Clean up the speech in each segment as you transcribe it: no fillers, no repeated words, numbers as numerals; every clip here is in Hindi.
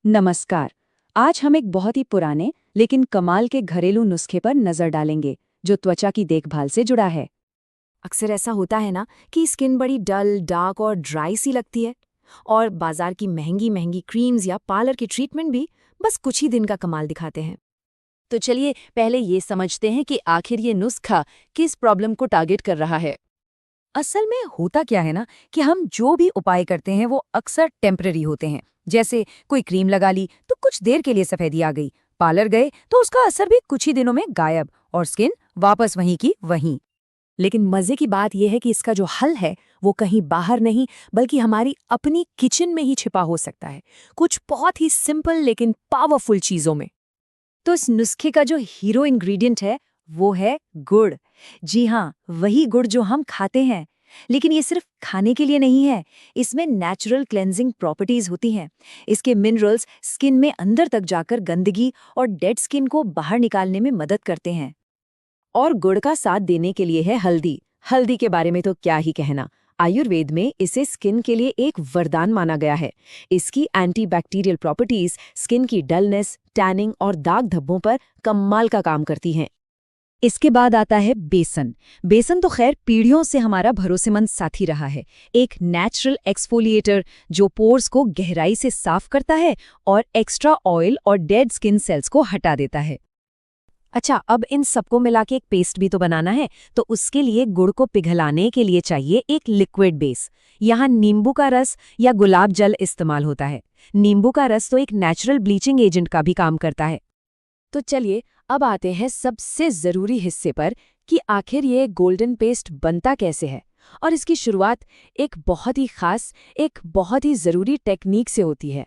नमस्कार। आज हम एक बहुत ही पुराने लेकिन कमाल के घरेलू नुस्खे पर नजर डालेंगे जो त्वचा की देखभाल से जुड़ा है। अक्सर ऐसा होता है ना कि स्किन बड़ी डल, डार्क और ड्राई सी लगती है और बाजार की महंगी महंगी क्रीम्स या पार्लर के ट्रीटमेंट भी बस कुछ ही दिन का कमाल दिखाते हैं। तो चलिए पहले ये समझते हैं कि आखिर ये नुस्खा किस प्रॉब्लम को टारगेट कर रहा है। असल में होता क्या है ना कि हम जो भी उपाय करते हैं वो अक्सर टेम्पररी होते हैं। जैसे कोई क्रीम लगा ली तो कुछ देर के लिए सफेदी आ गई, पार्लर गए तो उसका असर भी कुछ ही दिनों में गायब और स्किन वापस वहीं की वहीं। लेकिन मजे की बात यह है कि इसका जो हल है वो कहीं बाहर नहीं बल्कि हमारी अपनी किचन में ही छिपा हो सकता है, कुछ बहुत ही सिंपल लेकिन पावरफुल चीजों में। तो इस नुस्खे का जो हीरो इंग्रेडिएंट है वो है गुड़। जी हाँ, वही गुड़ जो हम खाते हैं। लेकिन ये सिर्फ खाने के लिए नहीं है, इसमें नेचुरल क्लेंजिंग प्रॉपर्टीज होती हैं। इसके मिनरल्स स्किन में अंदर तक जाकर गंदगी और डेड स्किन को बाहर निकालने में मदद करते हैं। और गुड़ का साथ देने के लिए है हल्दी। हल्दी के बारे में तो क्या ही कहना। आयुर्वेद में इसे स्किन के लिए एक वरदान माना गया है। इसकी एंटीबैक्टीरियल प्रॉपर्टीज स्किन की डलनेस, टैनिंग और दाग धब्बों पर कमाल का काम करती हैं। इसके बाद आता है बेसन। बेसन तो खैर पीढ़ियों से हमारा भरोसेमंद साथी रहा है। एक नेचुरल एक्सफोलिएटर जो पोर्स को गहराई से साफ करता है और एक्स्ट्रा ऑयल और डेड स्किन सेल्स को हटा देता है। अच्छा, अब इन सबको मिला के एक पेस्ट भी तो बनाना है, तो उसके लिए गुड़ को पिघलाने के लिए चाहिए एक लिक्विड बेस। यहाँ नींबू का रस या गुलाब जल इस्तेमाल होता है। नींबू का रस तो एक नेचुरल ब्लीचिंग एजेंट का भी काम करता है। तो चलिए अब आते हैं सबसे जरूरी हिस्से पर कि आखिर ये गोल्डन पेस्ट बनता कैसे है। और इसकी शुरुआत एक बहुत ही खास, एक बहुत ही जरूरी टेक्निक से होती है।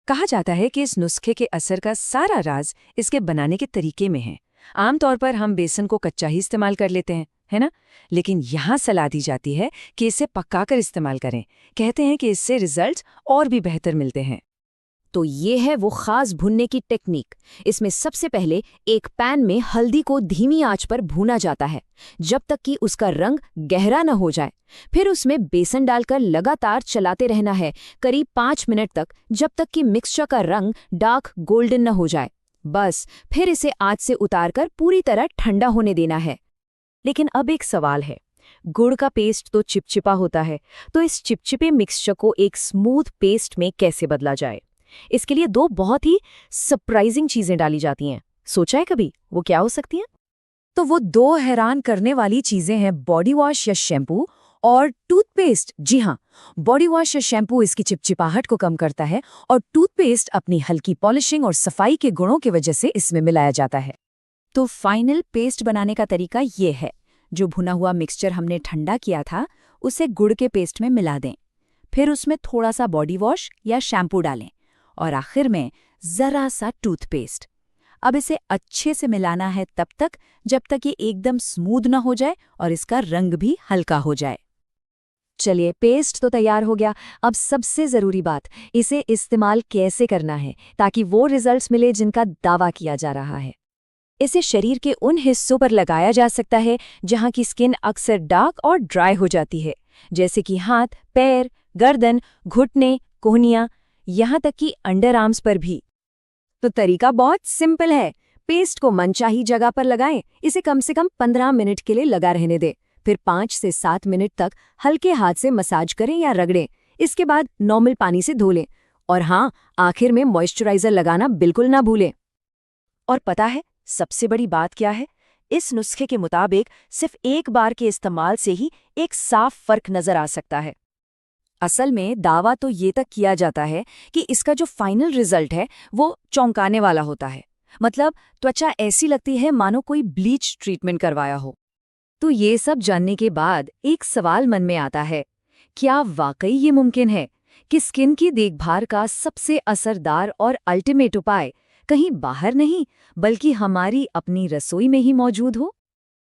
कहा जाता है कि इस नुस्खे के असर का सारा राज इसके बनाने के तरीके में है। आमतौर पर हम बेसन को कच्चा ही इस्तेमाल कर लेते हैं, है ना? लेकिन यहाँ सलाह दी जाती है कि इसे पकाकर इस्तेमाल करें। कहते हैं कि इससे रिजल्ट्स और भी बेहतर मिलते हैं। तो ये है वो खास भुनने की टेक्निक। इसमें सबसे पहले एक पैन में हल्दी को धीमी आंच पर भूना जाता है जब तक कि उसका रंग गहरा न हो जाए। फिर उसमें बेसन डालकर लगातार चलाते रहना है करीब 5 मिनट तक, जब तक कि मिक्सचर का रंग डार्क गोल्डन न हो जाए। बस फिर इसे आंच से उतारकर पूरी तरह ठंडा होने देना है। लेकिन अब एक सवाल है, गुड़ का पेस्ट तो चिपचिपा होता है, तो इस चिपचिपे मिक्सचर को एक स्मूथ पेस्ट में कैसे बदला जाए? इसके लिए 2 बहुत ही सरप्राइजिंग चीजें डाली जाती हैं। सोचा है कभी वो क्या हो सकती हैं? तो वो 2 हैरान करने वाली चीजें हैं, बॉडी वॉश या शैम्पू और टूथपेस्ट। जी हाँ, बॉडी वॉश या शैम्पू इसकी चिपचिपाहट को कम करता है और टूथपेस्ट अपनी हल्की पॉलिशिंग और सफाई के गुणों की वजह से इसमें मिलाया जाता है। तो फाइनल पेस्ट बनाने का तरीका ये है। जो भुना हुआ मिक्सचर हमने ठंडा किया था उसे गुड़ के पेस्ट में मिला दें। फिर उसमें थोड़ा सा बॉडी वॉश या शैम्पू डालें और आखिर में जरा सा टूथपेस्ट। अब इसे अच्छे से मिलाना है तब तक जब तक ये एकदम स्मूथ न हो जाए और इसका रंग भी हल्का हो जाए। चलिए, पेस्ट तो तैयार हो गया। अब सबसे जरूरी बात, इसे इस्तेमाल कैसे करना है ताकि वो रिजल्ट्स मिले जिनका दावा किया जा रहा है। इसे शरीर के उन हिस्सों पर लगाया जा सकता है जहां की स्किन अक्सर डार्क और ड्राई हो जाती है, जैसे कि हाथ, पैर, गर्दन, घुटने, कोहनियां, यहाँ तक कि अंडर आर्म्स पर भी। तो तरीका बहुत सिंपल है। पेस्ट को मनचाही जगह पर लगाएं। इसे कम से कम 15 मिनट के लिए लगा रहने दें। फिर 5 से 7 मिनट तक हल्के हाथ से मसाज करें या रगड़ें। इसके बाद नॉर्मल पानी से धो लें। और हाँ, आखिर में मॉइस्चराइजर लगाना बिल्कुल ना भूलें। और पता है सबसे बड़ी बात क्या है? इस नुस्खे के मुताबिक सिर्फ एक बार के इस्तेमाल से ही एक साफ फर्क नजर आ सकता है। असल में दावा तो ये तक किया जाता है कि इसका जो फाइनल रिजल्ट है वो चौंकाने वाला होता है। मतलब त्वचा ऐसी लगती है मानो कोई ब्लीच ट्रीटमेंट करवाया हो। तो ये सब जानने के बाद एक सवाल मन में आता है, क्या वाकई ये मुमकिन है कि स्किन की देखभाल का सबसे असरदार और अल्टीमेट उपाय कहीं बाहर नहीं बल्कि हमारी अपनी रसोई में ही मौजूद हो?